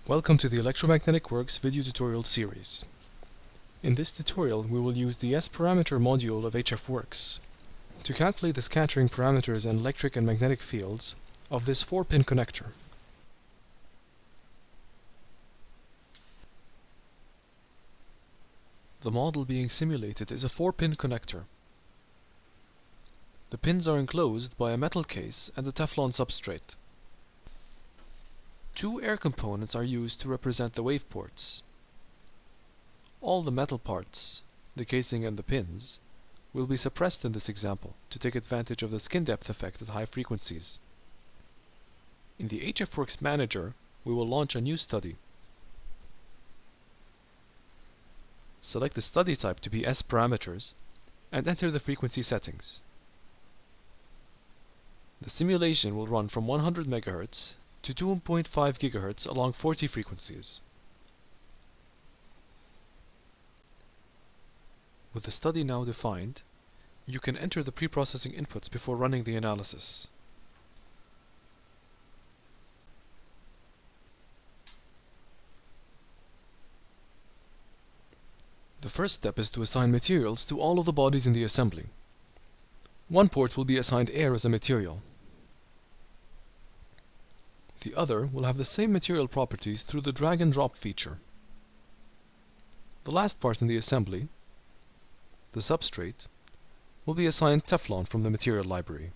Welcome to the HFWorks video tutorial series. In this tutorial we will use the S-parametrar module of HFWorks to calculate the scattering parameters and electric and magnetic fields of this 4-pin connector. The model being simulated is a 4-pin connector. The pins are enclosed by a metal case and a Teflon substrate. Two air components are used to represent the wave ports. All the metal parts, the casing and the pins, will be suppressed in this example to take advantage of the skin depth effect at high frequencies. In the HFWorks Manager, we will launch a new study. Select the study type to be S-parameters and enter the frequency settings. The simulation will run from 100 MHz to 2.5 GHz along 40 frequencies. With the study now defined, you can enter the pre-processing inputs before running the analysis. The first step is to assign materials to all of the bodies in the assembly. One port will be assigned air as a material. The other will have the same material properties through the drag and drop feature. The last part in the assembly, the substrate, will be assigned Teflon from the material library.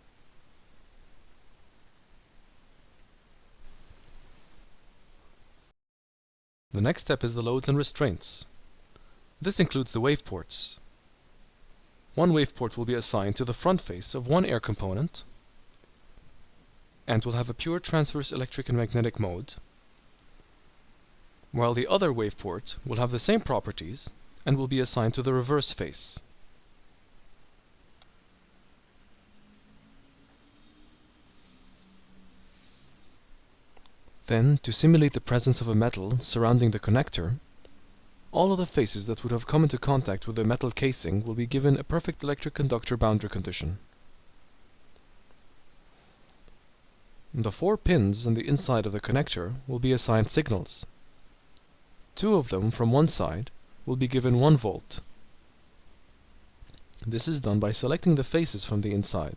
The next step is the loads and restraints. This includes the wave ports. One wave port will be assigned to the front face of one air component and will have a pure transverse electric and magnetic mode, while the other wave port will have the same properties and will be assigned to the reverse face. Then, to simulate the presence of a metal surrounding the connector, all of the faces that would have come into contact with the metal casing will be given a perfect electric conductor boundary condition. The 4 pins on the inside of the connector will be assigned signals. 2 of them from one side will be given 1 volt. This is done by selecting the faces from the inside.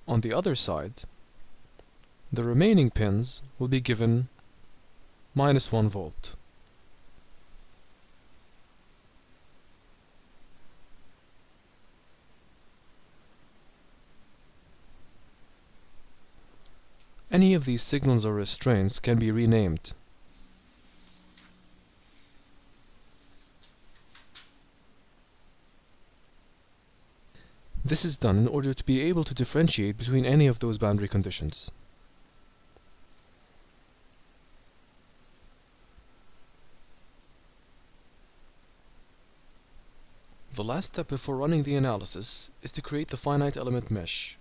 On the other side, the remaining pins will be given -1 volt. Any of these signals or restraints can be renamed. This is done in order to be able to differentiate between any of those boundary conditions. The last step before running the analysis is to create the finite element mesh.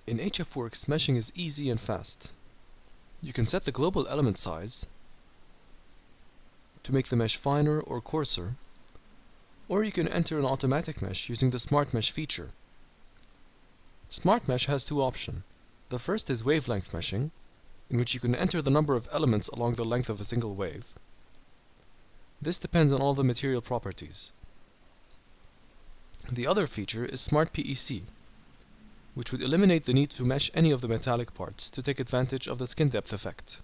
In HFWorks, meshing is easy and fast. You can set the global element size to make the mesh finer or coarser, or you can enter an automatic mesh using the Smart Mesh feature. Smart Mesh has 2 options. The first is wavelength meshing, in which you can enter the number of elements along the length of a single wave. This depends on all the material properties. The other feature is Smart PEC, which would eliminate the need to mesh any of the metallic parts to take advantage of the skin depth effect.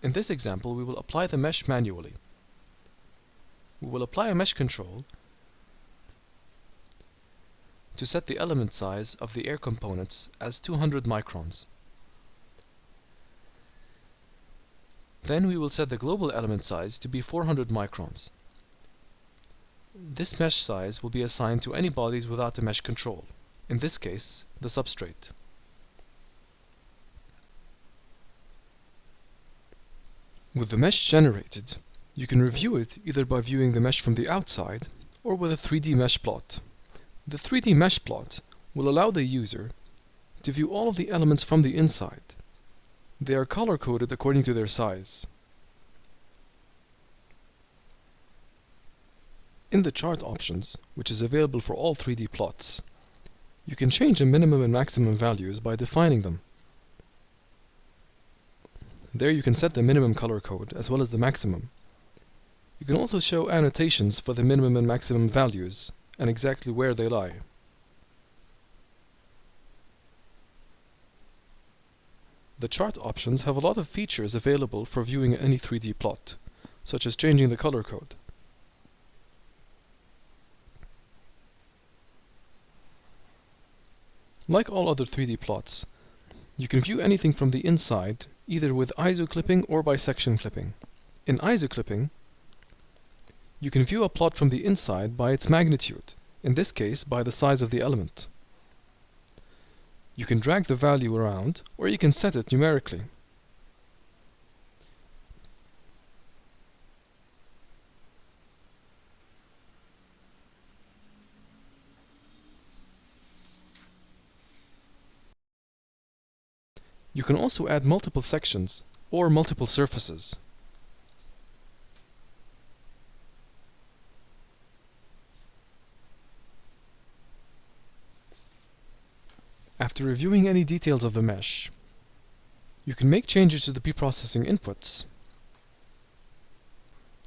In this example, we will apply the mesh manually. We will apply a mesh control to set the element size of the air components as 200 microns. Then we will set the global element size to be 400 microns. This mesh size will be assigned to any bodies without the mesh control. In this case, the substrate. With the mesh generated, you can review it either by viewing the mesh from the outside or with a 3D mesh plot. The 3D mesh plot will allow the user to view all of the elements from the inside. They are color-coded according to their size. In the chart options, which is available for all 3D plots, you can change the minimum and maximum values by defining them. There you can set the minimum color code as well as the maximum. You can also show annotations for the minimum and maximum values and exactly where they lie. The chart options have a lot of features available for viewing any 3D plot, such as changing the color code. Like all other 3D plots, you can view anything from the inside either with ISO clipping or by section clipping. In ISO clipping, you can view a plot from the inside by its magnitude, in this case by the size of the element. You can drag the value around, or you can set it numerically. You can also add multiple sections or multiple surfaces. After reviewing any details of the mesh, you can make changes to the preprocessing inputs,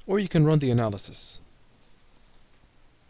or you can run the analysis.